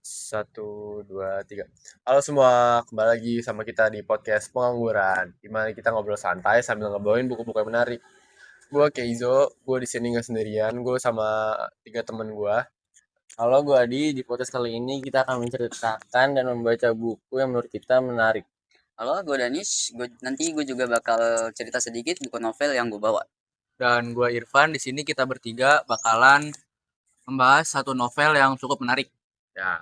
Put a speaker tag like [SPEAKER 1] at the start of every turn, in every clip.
[SPEAKER 1] Satu, dua, tiga. Halo semua, kembali lagi sama kita di podcast Pengangguran, di mana kita ngobrol santai sambil ngebawain buku-buku yang menarik. Gue Keizo, gue di sini nggak sendirian, gue sama tiga temen gue.
[SPEAKER 2] Halo, gue Adi. Di podcast kali ini kita akan menceritakan dan membaca buku yang menurut kita menarik.
[SPEAKER 3] Halo, gue Danis. Nanti gue juga bakal cerita sedikit buku novel yang gue bawa.
[SPEAKER 4] Dan gue Irfan. Di sini kita bertiga bakalan membahas satu novel yang cukup menarik.
[SPEAKER 1] Ya.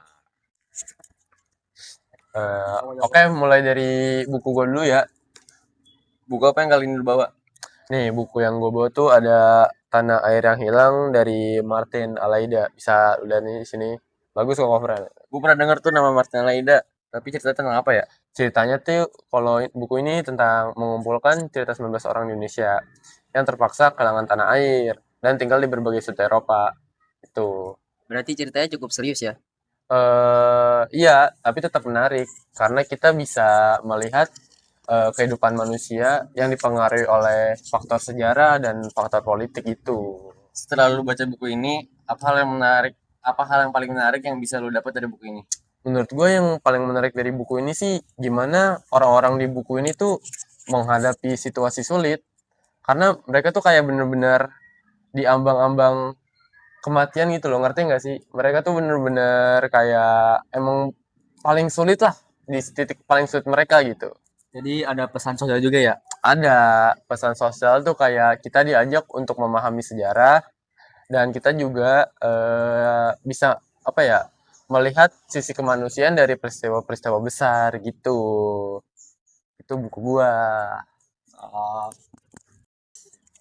[SPEAKER 1] Oke, mulai dari buku gue dulu ya.
[SPEAKER 2] Buku apa yang kali ini lu bawa?
[SPEAKER 1] Nih, buku yang gue bawa tuh ada Tanah Air yang Hilang dari Martin Almeida. Bisa udah nih di sini. Bagus kok covernya.
[SPEAKER 2] Gue pernah denger tuh nama Martin Almeida, tapi ceritanya tentang apa ya?
[SPEAKER 1] Ceritanya tuh kalau buku ini tentang mengumpulkan cerita 19 orang di Indonesia yang terpaksa kehilangan tanah air dan tinggal di berbagai sudut Eropa. Itu.
[SPEAKER 3] Berarti ceritanya cukup serius ya?
[SPEAKER 1] Iya, tapi tetap menarik karena kita bisa melihat kehidupan manusia yang dipengaruhi oleh faktor sejarah dan faktor politik itu.
[SPEAKER 2] Setelah lu baca buku ini, apa hal yang paling menarik yang bisa lu dapat dari buku ini?
[SPEAKER 1] Menurut gue yang paling menarik dari buku ini sih gimana orang-orang di buku ini tuh menghadapi situasi sulit. Karena mereka tuh kayak bener-bener di ambang-ambang kematian gitu loh, ngerti nggak sih? Mereka tuh bener-bener kayak emang paling sulit lah, di titik paling sulit mereka gitu.
[SPEAKER 4] Jadi ada pesan sosial juga ya?
[SPEAKER 1] Ada pesan sosial tuh kayak kita diajak untuk memahami sejarah dan kita juga bisa apa ya, melihat sisi kemanusiaan dari peristiwa-peristiwa besar gitu. Itu buku gua.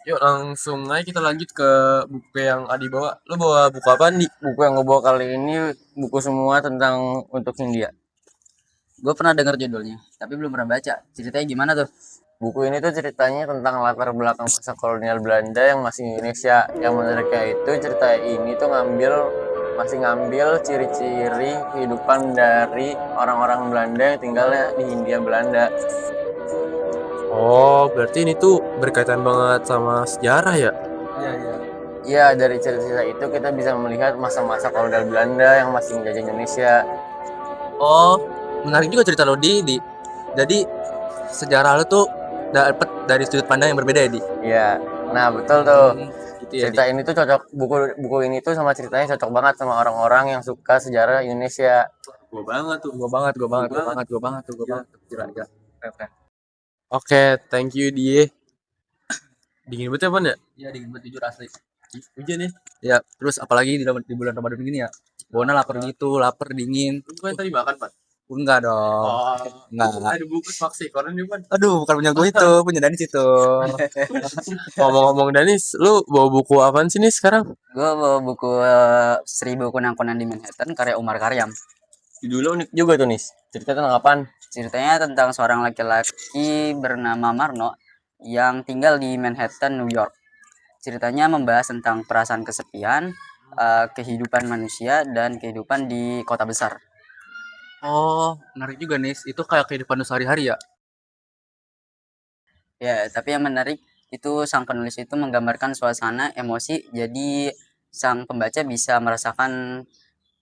[SPEAKER 1] Yuk langsung aja kita lanjut ke buku yang Adi bawa. Lu bawa buku apa nih?
[SPEAKER 2] Buku yang gue bawa kali ini buku semua tentang untuk Hindia.
[SPEAKER 3] Gue pernah dengar judulnya, tapi belum pernah baca. Ceritanya gimana tuh?
[SPEAKER 2] Buku ini tuh ceritanya tentang latar belakang masa kolonial Belanda yang masih di Indonesia. Yang menariknya itu cerita ini tuh masih ngambil ciri-ciri kehidupan dari orang-orang Belanda yang tinggalnya di Hindia Belanda.
[SPEAKER 1] Oh, berarti ini tuh berkaitan banget sama sejarah ya?
[SPEAKER 2] Iya, dari cerita itu kita bisa melihat masa-masa kolonial Belanda yang masih menjajah Indonesia.
[SPEAKER 4] Oh, menarik juga cerita lo Di. Jadi sejarah lo tuh dapet dari sudut pandang yang berbeda ya Di?
[SPEAKER 2] Iya, nah betul tuh.
[SPEAKER 4] Gitu ya,
[SPEAKER 2] Cerita ini tuh cocok, buku ini tuh sama ceritanya cocok banget sama orang-orang yang suka sejarah Indonesia.
[SPEAKER 4] Gue banget. Kira-kira.
[SPEAKER 1] Oke, thank you Di. Dingin banget ya, Pan ya?
[SPEAKER 4] Iya, dingin banget jujur asli.
[SPEAKER 1] Hujan ya?
[SPEAKER 4] Ya, terus apalagi di bulan Ramadan gini ya? Bona lapar gitu, lapar dingin.
[SPEAKER 1] Lu bukan tadi makan, Pan?
[SPEAKER 4] Enggak dong. Enggak.
[SPEAKER 1] Ada bungkus maksi koran nih, Pan.
[SPEAKER 4] Aduh, bukan punya gue itu, punya Danis itu.
[SPEAKER 1] Ngomong-ngomong Danis, lu bawa buku apaan sih nih sekarang?
[SPEAKER 3] Gue bawa buku 1000 Kunang-Kunang di Manhattan karya Umar Khayyam.
[SPEAKER 2] Judulnya unik juga tuh, Nis. Cerita tentang apaan?
[SPEAKER 3] Ceritanya tentang seorang laki-laki bernama Marno yang tinggal di Manhattan, New York. Ceritanya membahas tentang perasaan kesepian, kehidupan manusia, dan kehidupan di kota besar.
[SPEAKER 4] Oh, menarik juga nih. Itu kayak kehidupan sehari-hari ya?
[SPEAKER 3] Ya, tapi yang menarik itu sang penulis itu menggambarkan suasana emosi, jadi sang pembaca bisa merasakan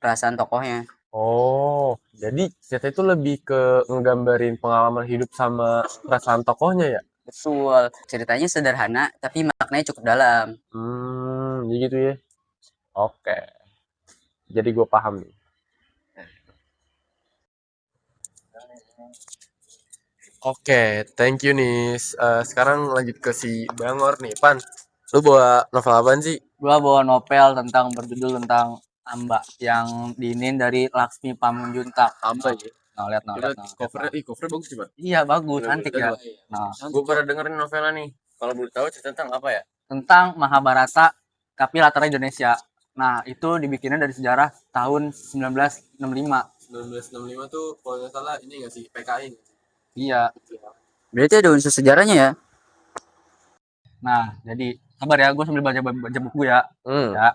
[SPEAKER 3] perasaan tokohnya.
[SPEAKER 1] Oh, jadi cerita itu lebih ke ngegambarin pengalaman hidup sama perasaan tokohnya ya?
[SPEAKER 3] Betul, ceritanya sederhana tapi maknanya cukup dalam.
[SPEAKER 1] Jadi gitu ya. Oke. Jadi gue paham nih. Oke, thank you nih. Sekarang lanjut ke si Bangor nih, Pan. Lu bawa novel apaan sih?
[SPEAKER 4] Gua bawa novel berjudul tentang Amba yang diinin dari Laksmi Pamunjuntak.
[SPEAKER 1] Amba ya?
[SPEAKER 4] Lihat.
[SPEAKER 1] Covernya bagus sih, Pan.
[SPEAKER 4] Iya, bagus, cantik ya. Nah,
[SPEAKER 2] Gue pernah dengerin novelnya nih. Kalau boleh tahu cerita tentang apa ya?
[SPEAKER 4] tentang Mahabharata tapi latarnya Indonesia. Nah, itu dibikinnya dari sejarah tahun 1965.
[SPEAKER 1] 1965 tuh kalau nggak salah ini nggak sih PKI?
[SPEAKER 4] Iya.
[SPEAKER 3] Berarti ada unsur sejarahnya ya?
[SPEAKER 4] Nah, jadi sabar ya, gue sambil baca buku ya.
[SPEAKER 1] Hmm.
[SPEAKER 4] Ya.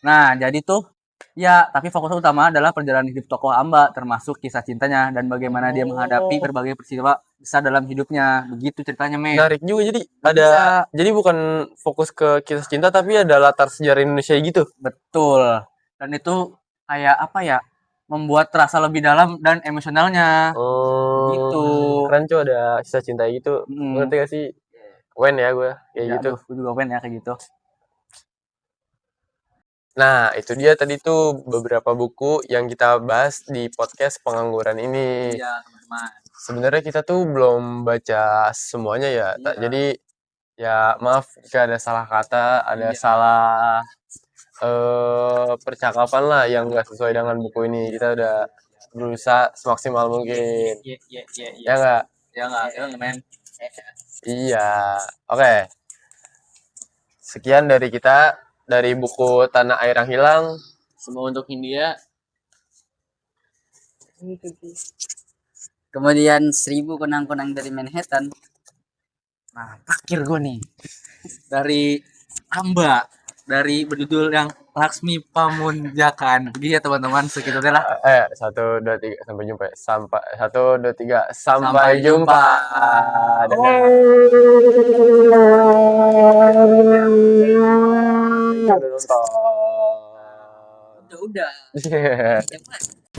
[SPEAKER 4] Nah, jadi tuh ya, tapi fokus utama adalah perjalanan hidup tokoh Amba, termasuk kisah cintanya dan bagaimana dia menghadapi berbagai peristiwa besar dalam hidupnya. Begitu ceritanya, Men.
[SPEAKER 1] Menarik juga, jadi ada jadi bukan fokus ke kisah cinta tapi ada latar sejarah Indonesia gitu.
[SPEAKER 4] Betul. Dan itu kayak apa ya? membuat terasa lebih dalam dan emosionalnya.
[SPEAKER 1] Oh,
[SPEAKER 4] Gitu.
[SPEAKER 1] keren cuy, ada kisah cinta gitu.
[SPEAKER 4] Mm.
[SPEAKER 1] Ngerti gak sih? Wen ya gue kayak
[SPEAKER 4] Ya,
[SPEAKER 1] gitu.
[SPEAKER 4] aduh, gue juga pengen ya kayak gitu.
[SPEAKER 1] Nah, itu dia tadi tuh beberapa buku yang kita bahas di podcast pengangguran ini.
[SPEAKER 4] Iya, teman-teman.
[SPEAKER 1] Sebenarnya kita tuh belum baca semuanya ya.
[SPEAKER 4] Iya.
[SPEAKER 1] Jadi ya maaf jika ada salah kata, ada
[SPEAKER 4] Iya.
[SPEAKER 1] salah percakapan lah yang nggak sesuai dengan buku ini. Kita udah berusaha semaksimal mungkin.
[SPEAKER 4] Iya.
[SPEAKER 1] Ya nggak?
[SPEAKER 4] Ya nggak, men.
[SPEAKER 1] Iya. Oke. Sekian dari kita dari buku Tanah Air yang Hilang.
[SPEAKER 2] Semua untuk India.
[SPEAKER 3] Kemudian 1000 Kunang-Kunang dari Manhattan.
[SPEAKER 4] Nah, terakhir gue nih dari Amba, dari berjudul yang Laksmi Pamunjakan. Jadi ya teman-teman, segitu lah.
[SPEAKER 1] 1, 2, 3 sampai jumpa. Sampai 1, 2, 3 sampai
[SPEAKER 4] Sampai
[SPEAKER 1] jumpa.
[SPEAKER 4] jumpa.
[SPEAKER 1] Dadah. Udah nonton.
[SPEAKER 3] Udah.
[SPEAKER 1] Yeah.
[SPEAKER 3] Yang mana?